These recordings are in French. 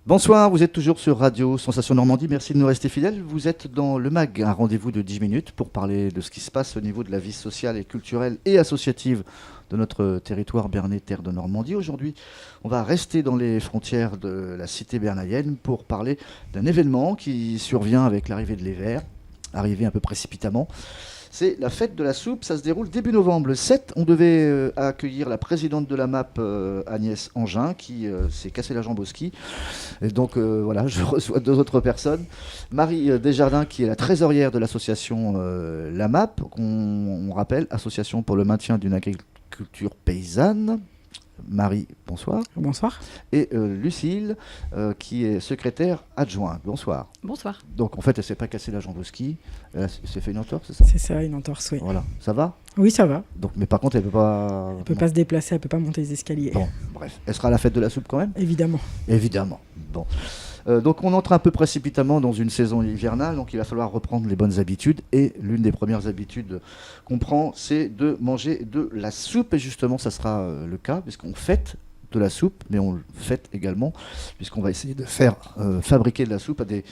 Bonsoir, vous êtes toujours sur Radio Sensation Normandie, merci de nous rester fidèles. Vous êtes dans le MAG, un rendez-vous de 10 minutes pour parler de ce qui se passe au niveau de la vie sociale et culturelle et associative de notre territoire bernais, terre de Normandie. Aujourd'hui, on va rester dans les frontières de la cité bernayenne pour parler d'un événement qui survient avec l'arrivée de l'hiver, arrivé un peu précipitamment. C'est la fête de la soupe, ça se déroule début novembre. Le 7, on devait accueillir la présidente de la MAP, Agnès Angin, qui s'est cassé la jambe au ski. Et donc voilà, je reçois deux autres personnes. Marie Desjardins, qui est la trésorière de l'association La MAP, on rappelle, Association pour le maintien d'une agriculture paysanne. Marie, bonsoir. Bonsoir. Et Lucille, qui est secrétaire adjointe. Bonsoir. Bonsoir. Donc en fait, elle ne s'est pas cassée la jambe au ski. Elle s'est fait une entorse, c'est ça? C'est ça, une entorse, oui. Voilà. Ça va? Oui, ça va. Donc, mais par contre, elle ne peut pas... Elle ne peut pas se déplacer, elle ne peut pas monter les escaliers. Bon, bref. Elle sera à la fête de la soupe quand même? Évidemment. Évidemment. Bon. Donc on entre un peu précipitamment dans une saison hivernale, donc il va falloir reprendre les bonnes habitudes. Et l'une des premières habitudes qu'on prend, c'est de manger de la soupe. Et justement, ça sera le cas, puisqu'on fête de la soupe, mais on le fête également, puisqu'on va essayer de faire fabriquer de la soupe à des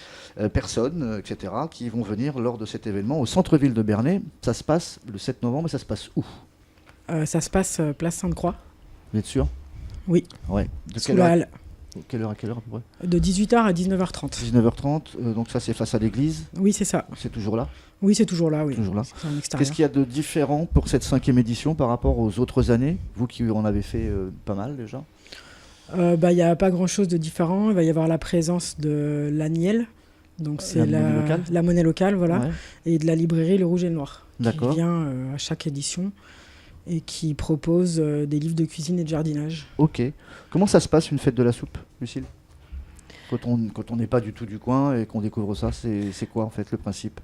personnes, etc., qui vont venir lors de cet événement au centre-ville de Bernay. Ça se passe le 7 novembre, et ça se passe où? Ça se passe place Sainte-Croix. Vous êtes sûr? Oui. Ouais. Sous la halle. Quelle heure à quelle heure à peu près? De 18h à 19h30. 19h30, donc ça c'est face à l'église? Oui, c'est ça. C'est toujours là? Oui, c'est toujours là, oui. Toujours là. C'est en extérieur. Qu'est-ce qu'il y a de différent pour cette 5e édition par rapport aux autres années? Vous qui en avez fait pas mal déjà. Il n'y a pas grand-chose de différent. Il va y avoir la présence de l'Agnelle, donc c'est la monnaie locale, voilà, Ouais. et de la librairie Le Rouge et le Noir, D'accord. qui vient à chaque édition et qui propose des livres de cuisine et de jardinage. Ok. Comment ça se passe une fête de la soupe, Lucille? Quand on n'est pas du tout du coin et qu'on découvre ça, c'est quoi en fait le principe?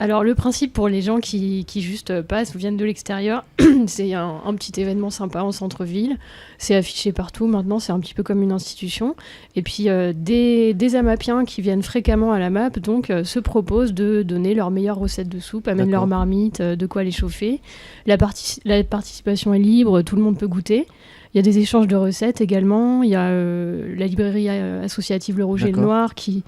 Alors le principe pour les gens qui juste passent ou viennent de l'extérieur, c'est un petit événement sympa en centre-ville. C'est affiché partout maintenant, c'est un petit peu comme une institution. Et puis des Amapiens qui viennent fréquemment à la MAP donc, se proposent de donner leurs meilleures recettes de soupe, amènent leur marmite, de quoi les chauffer. La participation est libre, tout le monde peut goûter. Il y a des échanges de recettes également. Il y a la librairie associative Le Rouge et le Noir qui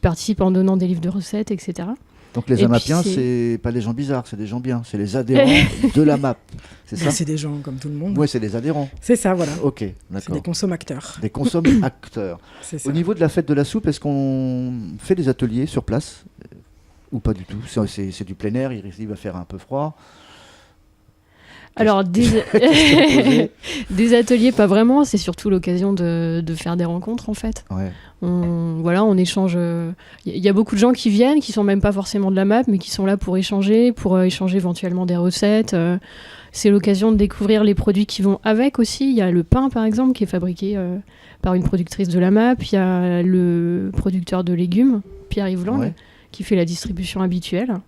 participe en donnant des livres de recettes, etc. Donc les Amapiens, c'est pas des gens bizarres, c'est des gens bien, c'est les adhérents de la MAP, c'est ça? C'est des gens comme tout le monde. Oui, c'est des adhérents. C'est ça, voilà. Ok, C'est d'accord. des consommateurs. Des consommateurs. C'est ça. Au niveau de la fête de la soupe, est-ce qu'on fait des ateliers sur place ou pas du tout? C'est du plein air, il va faire un peu froid. Alors, des ateliers, pas vraiment. C'est surtout l'occasion de faire des rencontres, en fait. Ouais. On échange. Il y a beaucoup de gens qui viennent, qui sont même pas forcément de la MAP, mais qui sont là pour échanger éventuellement des recettes. C'est l'occasion de découvrir les produits qui vont avec aussi. Il y a le pain, par exemple, qui est fabriqué par une productrice de la MAP. Il y a le producteur de légumes, Pierre-Yves Lang, qui fait la distribution habituelle.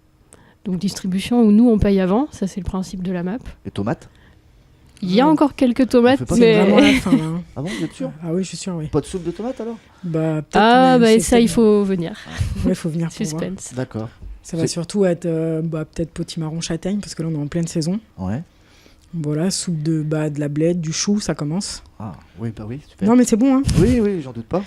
Donc distribution où nous on paye avant, ça c'est le principe de la MAP. Et tomates? Il y a encore quelques tomates, mais... C'est vraiment la fin, là. Ah bon, vous êtes sûr? Ah oui, je suis sûr, oui. Pas de soupe de tomates alors? Peut-être. Ça il faut venir. Il faut venir pour voir. Suspense. D'accord. Ça va surtout être peut-être potimarron châtaigne, parce que là on est en pleine saison. Ouais. Voilà, soupe de la blette, du chou, ça commence. Ah oui, bah oui, super. Non mais c'est bon, hein. Oui, j'en doute pas.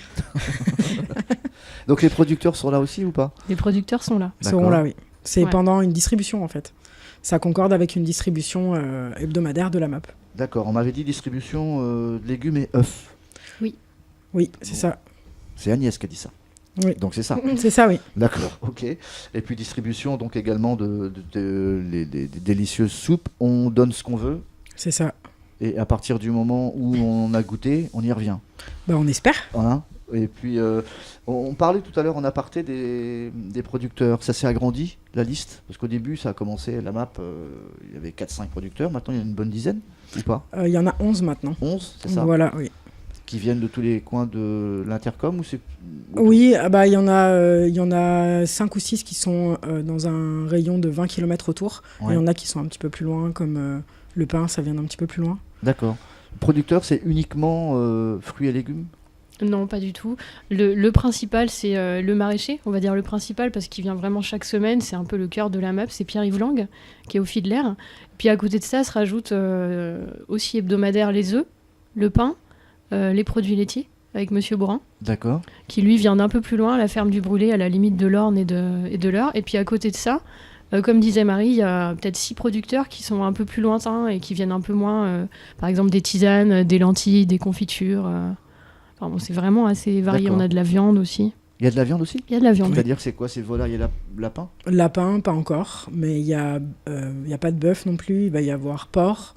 Donc les producteurs sont là aussi ou pas? Les producteurs sont là. Ils seront là, oui. C'est pendant une distribution en fait. Ça concorde avec une distribution hebdomadaire de la MAP. D'accord, on m'avait dit distribution de légumes et œufs. Oui. Oui, c'est ça. C'est Agnès qui a dit ça. Oui. Donc c'est ça. C'est ça, oui. D'accord, ok. Et puis distribution donc également des délicieuses soupes. On donne ce qu'on veut. C'est ça. Et à partir du moment où on a goûté, on y revient. On espère. Voilà. Et puis, on parlait tout à l'heure en aparté des producteurs. Ça s'est agrandi, la liste? Parce qu'au début, ça a commencé, la MAP, il y avait 4-5 producteurs. Maintenant, il y en a une bonne dizaine, ou pas? Il y en a 11 maintenant. 11, c'est ça? Voilà, oui. Qui viennent de tous les coins de l'Intercom ou c'est... Oui, il y en a 5 ou 6 qui sont dans un rayon de 20 km autour. Ouais. Il y en a qui sont un petit peu plus loin, comme le pain, ça vient d'un petit peu plus loin. D'accord. Le producteur, c'est uniquement fruits et légumes? Non, pas du tout. Le principal, c'est le maraîcher, on va dire le principal, parce qu'il vient vraiment chaque semaine. C'est un peu le cœur de la MAP, c'est Pierre-Yves Lang, qui est au fil de l'air. Puis à côté de ça, se rajoutent aussi hebdomadaire les œufs, le pain, les produits laitiers. avec Monsieur Brun, D'accord. qui lui vient d'un peu plus loin, la ferme du Brûlé, à la limite de l'Orne et de l'Eure. Et puis à côté de ça, comme disait Marie, il y a peut-être 6 producteurs qui sont un peu plus lointains et qui viennent un peu moins, par exemple des tisanes, des lentilles, des confitures. Enfin, bon, c'est vraiment assez varié. D'accord. On a de la viande aussi. Il y a de la viande aussi? Il y a de la viande. C'est-à-dire, c'est quoi? C'est volaille et lapin? Lapin, pas encore, mais il y a pas de bœuf non plus. Il va y avoir porc.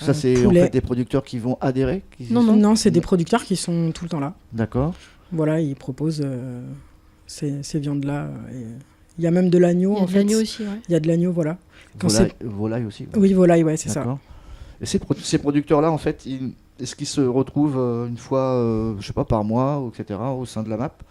Ça, c'est en poulet. fait des producteurs qui vont adhérer? Non, c'est des producteurs qui sont tout le temps là. D'accord. Voilà, ils proposent ces viandes-là. Il y a même de l'agneau, Il y a en de fait. l'agneau aussi, ouais. Il y a de l'agneau, voilà. Quand Volaille aussi. ouais. Oui, volaille, ouais, c'est ça. D'accord. Et ces producteurs-là, en fait, est-ce qu'ils se retrouvent une fois, je sais pas, par mois, etc., au sein de la MAP?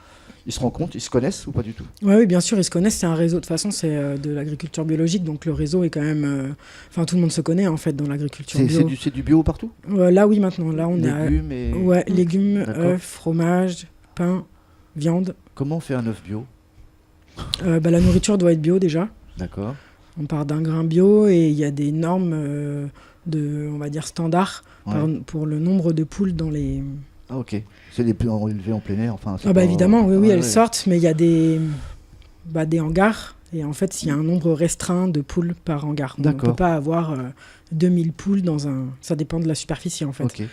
Ils se rencontrent, ils se connaissent ou pas du tout? Oui, bien sûr, ils se connaissent. C'est un réseau. De toute façon, c'est de l'agriculture biologique, donc le réseau est quand même. Enfin, tout le monde se connaît en fait dans l'agriculture bio. C'est du bio partout? Là, oui, maintenant. Là, on Légumes et... Ouais, légumes, D'accord. œufs, fromage, pain, viande. Comment on fait un œuf bio? La nourriture doit être bio déjà. D'accord. On part d'un grain bio et il y a des normes on va dire standards Ouais. pour le nombre de poules dans les. Ah, ok. C'est les plus élevés en plein air, enfin... c'est Ah bah pas- évidemment, oui, Ouais, elles ouais. sortent, mais il y a des hangars. Et en fait, il y a un nombre restreint de poules par hangar. Donc, on ne D'accord. peut pas avoir 2000 poules dans un... Ça dépend de la superficie, en fait. Ok.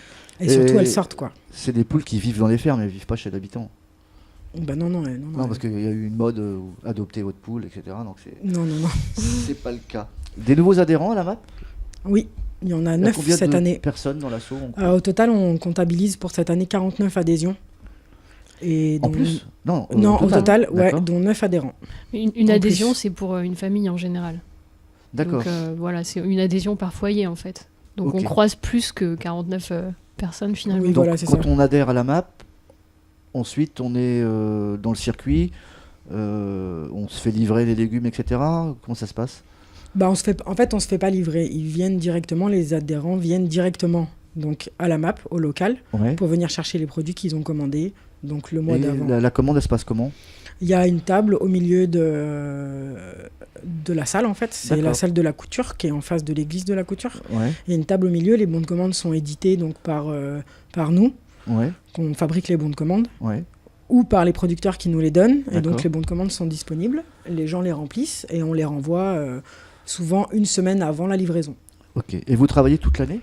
Et surtout, Et- elles sortent, quoi. C'est des poules qui vivent dans les fermes, elles vivent pas chez l'habitant. Bah non. Non, parce qu'il y a eu une mode adopter votre poule, etc. Donc Non. c'est pas le cas. Des nouveaux adhérents à la MAP? Oui, il y en a Il y a 9 combien cette de année. personnes dans l'assaut on compte Au total, on comptabilise pour cette année 49 adhésions. Et En dont- plus? Non, Non, au total, ouais, D'accord. dont 9 adhérents. Une En adhésion, plus. c'est pour une famille en général. D'accord. Donc voilà, c'est une adhésion par foyer en fait. Donc Ok. on croise plus que 49 personnes finalement. Oui, Donc voilà, c'est quand ça. on adhère à la MAP, ensuite on est dans le circuit, on se fait livrer les légumes, etc. Comment ça se passe? On se fait pas livrer. Ils viennent directement, les adhérents viennent directement donc à la MAP, au local, Ouais. pour venir chercher les produits qu'ils ont commandés donc le mois Et d'avant. la commande, elle se passe comment? Il y a une table au milieu de la salle, en fait. C'est D'accord. la salle de la couture qui est en face de l'église de la couture. Ouais. Il y a une table au milieu. Les bons de commande sont édités donc par nous, Ouais. qu'on fabrique les bons de commande, Ouais. ou par les producteurs qui nous les donnent. Et D'accord. donc les bons de commande sont disponibles. Les gens les remplissent et on les renvoie souvent une semaine avant la livraison. Ok. Et vous travaillez toute l'année?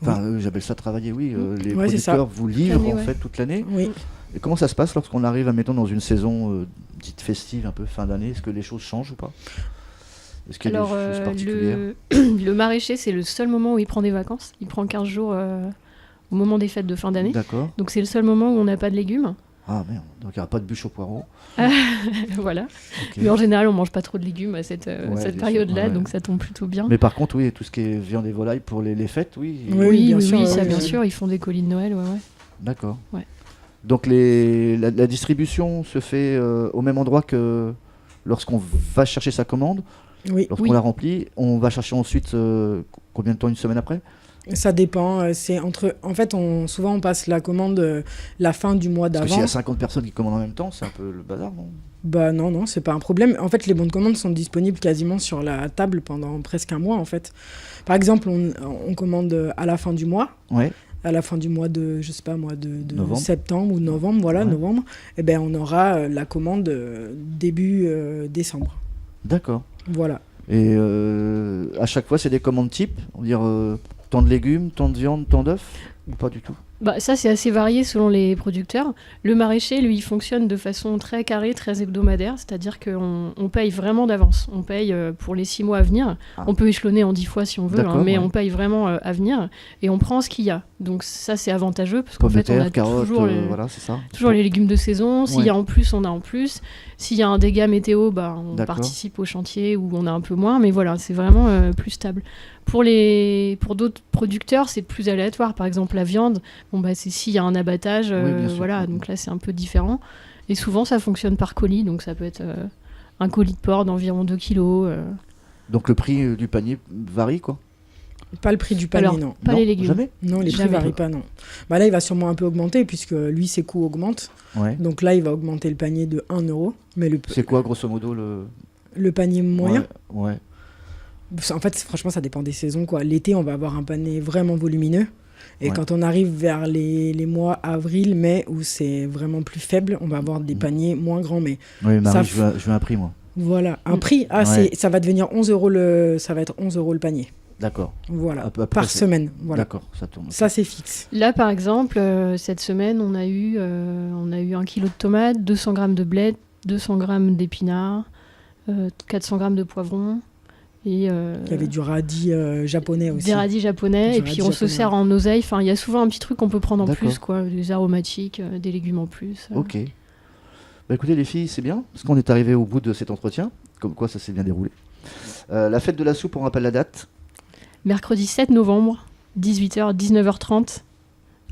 Enfin, j'appelle ça travailler, oui. Les Ouais, c'est ça. producteurs vous livrent l'année, en ouais. fait toute l'année. Oui. Et comment ça se passe lorsqu'on arrive, admettons, dans une saison dite festive, un peu fin d'année? Est-ce que les choses changent ou pas? Est-ce qu'il y a Alors des choses particulières? le maraîcher, c'est le seul moment où il prend des vacances. Il prend 15 jours au moment des fêtes de fin d'année. D'accord. Donc c'est le seul moment où on n'a pas de légumes. Ah merde, donc il n'y aura pas de bûche au poireau. Voilà. Ok. Mais en général, on mange pas trop de légumes à cette bien période-là, sûr, ouais. donc ça tombe plutôt bien. Mais par contre, oui, tout ce qui est viande et volaille pour les fêtes, oui. Oui, bien sûr, ça oui, bien oui. sûr, ils font des colis de Noël, ouais. D'accord. Ouais. Donc la distribution se fait au même endroit que lorsqu'on va chercher sa commande, Oui. lorsqu'on Oui. la remplit, on va chercher ensuite combien de temps, une semaine après? Ça dépend. C'est entre. En fait, souvent on passe la commande la fin du mois Parce que s'il y d'avant. a 50 personnes qui commandent en même temps, c'est un peu le bazar, non? Bah non, c'est pas un problème. En fait, les bons de commande sont disponibles quasiment sur la table pendant presque un mois, en fait. Par exemple, on commande à la fin du mois, Ouais. à la fin du mois de, je sais pas moi, de Novembre. septembre ou novembre, voilà, Ouais. novembre, et ben on aura la commande début décembre. D'accord. Voilà. Et à chaque fois, c'est des commandes type, on va dire tant de légumes, tant de viande, tant d'œufs, ou pas du tout? Bah, ça, c'est assez varié selon les producteurs. Le maraîcher, lui, il fonctionne de façon très carrée, très hebdomadaire, c'est-à-dire qu'on paye vraiment d'avance. On paye pour les 6 mois à venir. Ah. On peut échelonner en 10 fois si on veut, D'accord, mais ouais. on paye vraiment à venir et on prend ce qu'il y a. Donc ça, c'est avantageux parce qu'en Pommes de fait, on a terre, carottes, toujours les... voilà, c'est ça. Toujours les légumes de saison. S'il y a en plus, on a en plus. S'il y a un dégât météo, bah, on D'accord. participe au chantier où on a un peu moins. Mais voilà, c'est vraiment plus stable. Pour d'autres producteurs, c'est plus aléatoire. Par exemple, la viande, bon, bah, c'est s'il y a un abattage. Oui, bien sûr. Voilà, donc là, c'est un peu différent. Et souvent, ça fonctionne par colis. Donc ça peut être un colis de porc d'environ 2 kilos. Donc le prix du panier varie, quoi? Pas le prix du panier, Alors, non. pas Non, les légumes. Jamais? Non, les prix Jamais. varient pas, non. Bah là, il va sûrement un peu augmenter puisque lui, ses coûts augmentent. Ouais. Donc là, il va augmenter le panier de 1 euro. Mais C'est quoi, grosso modo, le panier moyen, Ouais. en fait, franchement, ça dépend des saisons, quoi. L'été, on va avoir un panier vraiment volumineux. Et quand on arrive vers les mois avril, mai, où c'est vraiment plus faible, on va avoir des paniers moins grands. Mais oui, Marie, je veux un prix, moi. Voilà, un prix. Ça va devenir 11 €. Ça va être 11 € le panier. D'accord. Voilà, Après, par semaine. Voilà. D'accord, ça tourne. Ça, c'est fixe. Là, par exemple, cette semaine, on a eu 1 kilo de tomates, 200 grammes de blé, 200 grammes d'épinards, 400 grammes de poivrons. Et, il y avait du radis japonais aussi. Des radis japonais, et puis on se sert en oseille. Enfin, il y a souvent un petit truc qu'on peut prendre en plus, quoi, des aromatiques, des légumes en plus. Ok. Bah écoutez les filles, c'est bien, parce qu'on est arrivé au bout de cet entretien, comme quoi ça s'est bien déroulé. La fête de la soupe, on rappelle la date. Mercredi 7 novembre, 18h, 19h30,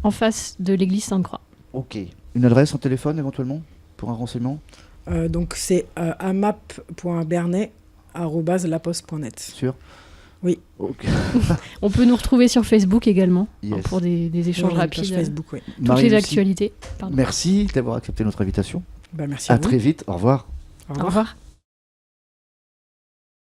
en face de l'église Sainte-Croix. Ok. Une adresse, un téléphone éventuellement, pour un renseignement donc c'est amap.bernet@laposte.net. Sûr ? Oui. Ok. On peut nous retrouver sur Facebook également, Yes. pour des échanges rapides. Facebook, oui. Toutes les actualités. Merci d'avoir accepté notre invitation. Merci à vous. Très vite, au revoir. Au revoir.